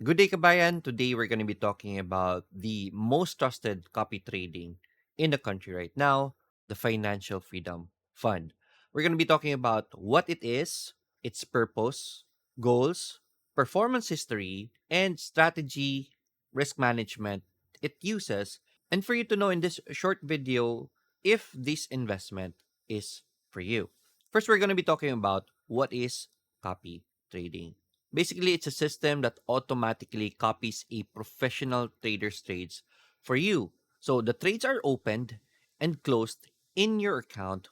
Good day, kabayan. Today we're going to be talking about the most trusted copy trading in the country right now, the Financial Freedom Fund. We're going to be talking about what it is, its purpose, goals, performance history, and strategy, risk management it uses, and for you to know in this short video if this investment is for you. First, we're going to be talking about what is copy trading. Basically, it's a system that automatically copies a professional trader's trades for you. So the trades are opened and closed in your account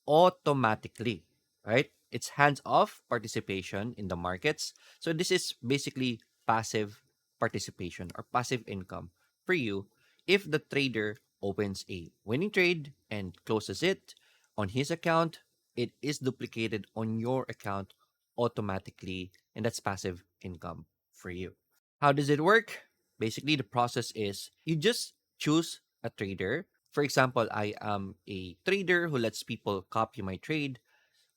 automatically, right? It's hands off participation in the markets. So this is basically passive participation or passive income for you if the trader opens a winning trade and closes it on his account, it is duplicated on your account automatically, and that's passive income for you. How does it work? Basically, the process is you just choose a trader. For example, I am a trader who lets people copy my trade.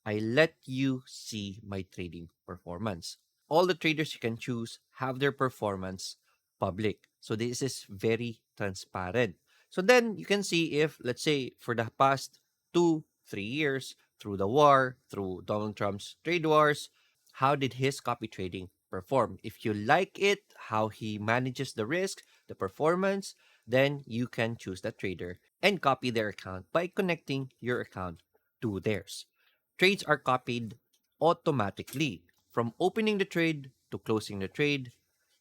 I let you see my trading performance. All the traders you can choose have their performance public. So this is very transparent. So then you can see if, let's say, for the past 2, 3 years, through the war, through Donald Trump's trade wars, how did his copy trading perform? If you like it, how he manages the risk, the performance, then you can choose that trader and copy their account by connecting your account to theirs. Trades are copied automatically. From opening the trade to closing the trade,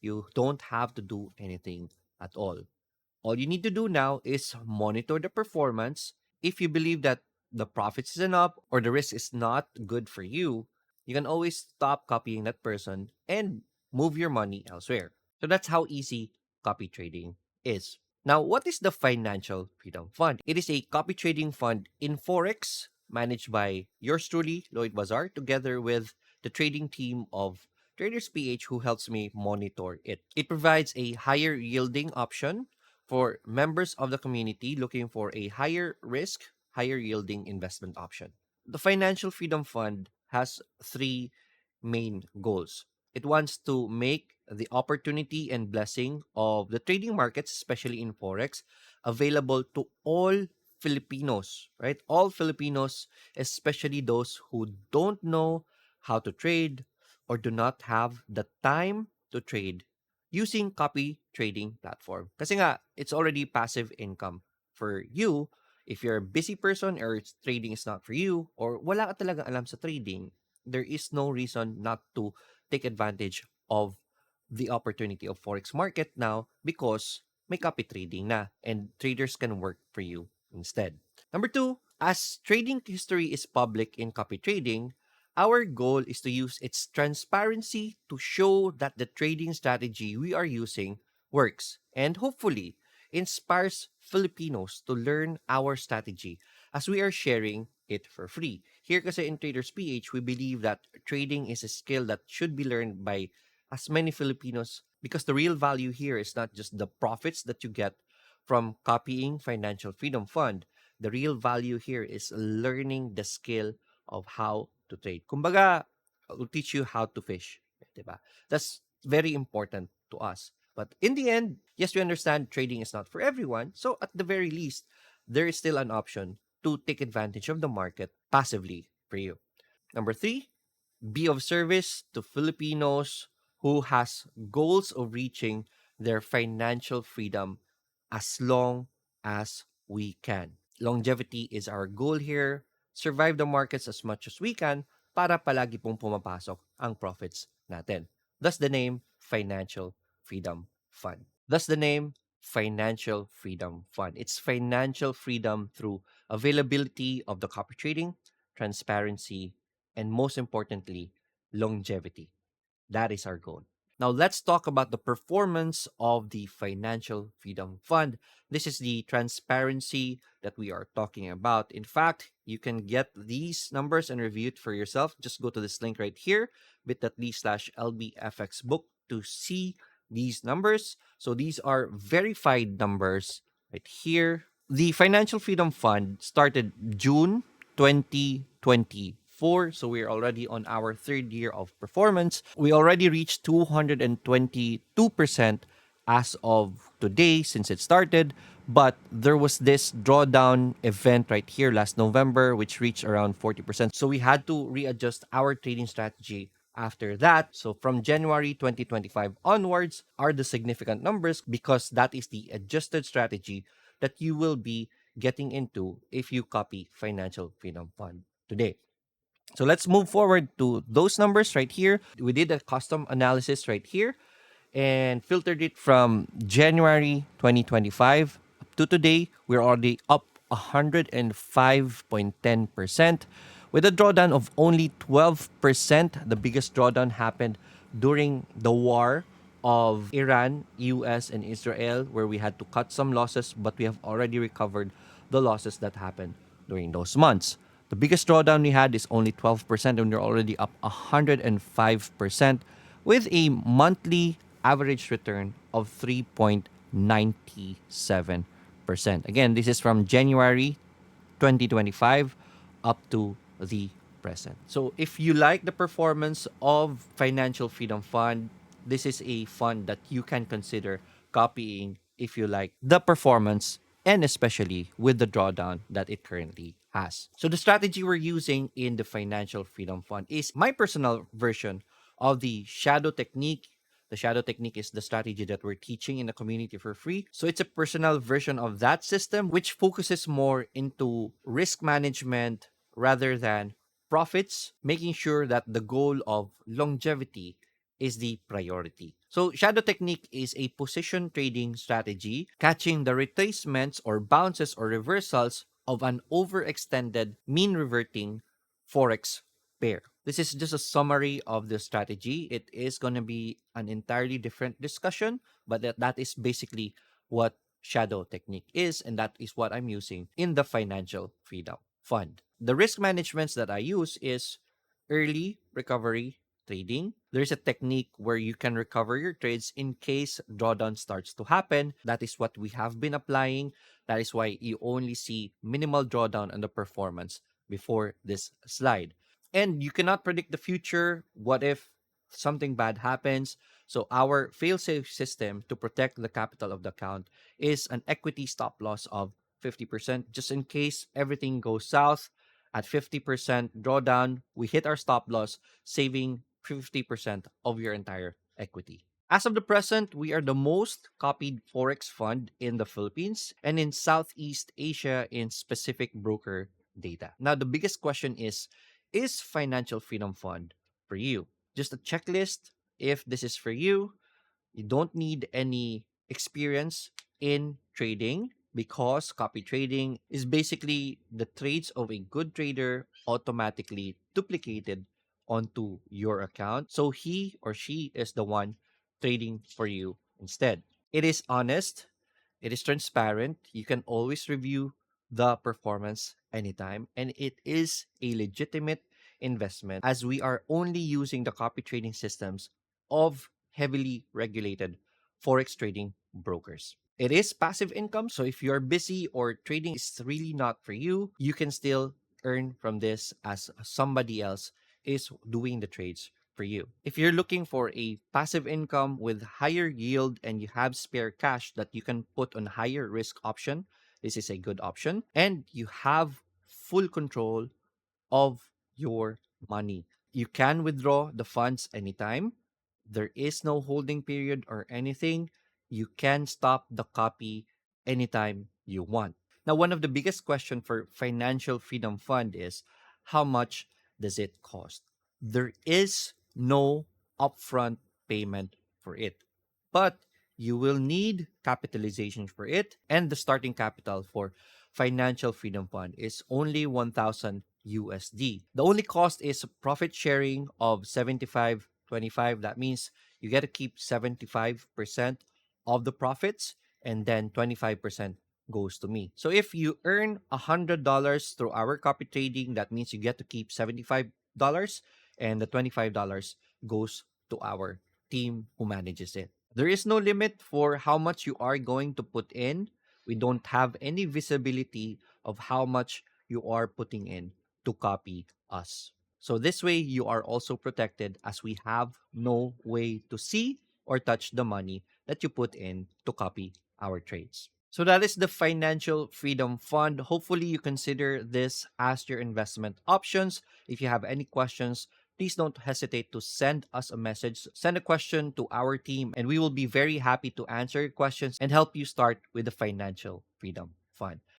you don't have to do anything at all. All you need to do now is monitor the performance. If you believe that the profits isn't up or the risk is not good for you, you can always stop copying that person and move your money elsewhere. So that's how easy copy trading is. Now, what is the Financial Freedom Fund? It is a copy trading fund in Forex managed by yours truly, Lloyd Bazaar, together with the trading team of Traders PH who helps me monitor it. It provides a higher yielding option for members of the community looking for a higher risk, higher yielding investment option. The Financial Freedom Fund has three main goals. It wants to make the opportunity and blessing of the trading markets, especially in Forex, available to all Filipinos, right? All Filipinos, especially those who don't know how to trade or do not have the time to trade using copy trading platform. Kasi nga, it's already passive income for you. If you're a busy person or trading is not for you or wala ka talaga alam sa trading, there is no reason not to take advantage of the opportunity of forex market now because may copy trading na and traders can work for you instead. Number two, as trading history is public in copy trading, our goal is to use its transparency to show that the trading strategy we are using works and hopefully inspires Filipinos to learn our strategy as we are sharing it for free. Here kasi in Traders PH, we believe that trading is a skill that should be learned by as many Filipinos because the real value here is not just the profits that you get from copying Financial Freedom Fund. The real value here is learning the skill of how to trade. Kumbaga, will teach you how to fish. Diba? That's very important to us. But in the end, yes, we understand trading is not for everyone. So at the very least, there is still an option to take advantage of the market passively for you. Number three, be of service to Filipinos who has goals of reaching their financial freedom as long as we can. Longevity is our goal here. Survive the markets as much as we can para palagi pong pumapasok ang profits natin. Thus the name Financial Freedom Fund. Thus the name Financial Freedom Fund. It's financial freedom through availability of the copy trading, transparency, and most importantly, longevity. That is our goal. Now, let's talk about the performance of the Financial Freedom Fund. This is the transparency that we are talking about. In fact, you can get these numbers and review it for yourself. Just go to this link right here, bit.ly/LBFXbook to see these numbers. So these are verified numbers right here. The Financial Freedom Fund started June 2024. 2024. So we're already on our third year of performance. We already reached 222% as of today since it started. But there was this drawdown event right here last November, which reached around 40%. So we had to readjust our trading strategy after that. So from January 2025 onwards are the significant numbers because that is the adjusted strategy that you will be getting into if you copy Financial Freedom Fund today. So let's move forward to those numbers right here. We did a custom analysis right here and filtered it from January 2025 up to today. We're already up 105.10% with a drawdown of only 12%. The biggest drawdown happened during the war of Iran, US, and Israel, where we had to cut some losses, but we have already recovered the losses that happened during those months. The biggest drawdown we had is only 12%, and we're already up 105% with a monthly average return of 3.97%. Again, this is from January 2025 up to the present. So if you like the performance of Financial Freedom Fund, this is a fund that you can consider copying if you like the performance and especially with the drawdown that it currently has. So the strategy we're using in the Financial Freedom Fund is my personal version of the shadow technique. The shadow technique is the strategy that we're teaching in the community for free. So it's a personal version of that system, which focuses more into risk management rather than profits, making sure that the goal of longevity is the priority. So shadow technique is a position trading strategy, catching the retracements or bounces or reversals of an overextended mean reverting forex pair. This is just a summary of the strategy. It is going to be an entirely different discussion, but that is basically what shadow technique is, and that is what I'm using in the Financial Freedom Fund. The risk managements that I use is early recovery trading. There's a technique where you can recover your trades in case drawdown starts to happen. That is what we have been applying. That is why you only see minimal drawdown on the performance before this slide. And you cannot predict the future. What if something bad happens? So our fail-safe system to protect the capital of the account is an equity stop loss of 50%, just in case everything goes south. At 50% drawdown, we hit our stop loss, saving 50% of your entire equity. As of the present, we are the most copied Forex fund in the Philippines and in Southeast Asia in specific broker data. Now, the biggest question is Financial Freedom Fund for you? Just a checklist. If this is for you, you don't need any experience in trading because copy trading is basically the trades of a good trader automatically duplicated onto your account. So he or she is the one trading for you instead. It is honest, it is transparent. You can always review the performance anytime, and it is a legitimate investment as we are only using the copy trading systems of heavily regulated forex trading brokers. It is passive income, so if you're busy or trading is really not for you, you can still earn from this as somebody else is doing the trades for you. If you're looking for a passive income with higher yield and you have spare cash that you can put on higher risk option, this is a good option. And you have full control of your money. You can withdraw the funds anytime. There is no holding period or anything. You can stop the copy anytime you want. Now, one of the biggest questions for Financial Freedom Fund is how much does it cost? There is no upfront payment for it, but you will need capitalization for it, and the starting capital for Financial Freedom Fund is only 1,000 USD. The only cost is profit sharing of 75-25. That means you get to keep 75% of the profits, and then 25% goes to me. So if you earn $100 through our copy trading, that means you get to keep $75, and the $25 goes to our team who manages it. There is no limit for how much you are going to put in. We don't have any visibility of how much you are putting in to copy us. So this way, you are also protected as we have no way to see or touch the money that you put in to copy our trades. So that is the Financial Freedom Fund. Hopefully, you consider this as your investment options. If you have any questions, please don't hesitate to send us a message. Send a question to our team, and we will be very happy to answer your questions and help you start with the Financial Freedom Fund.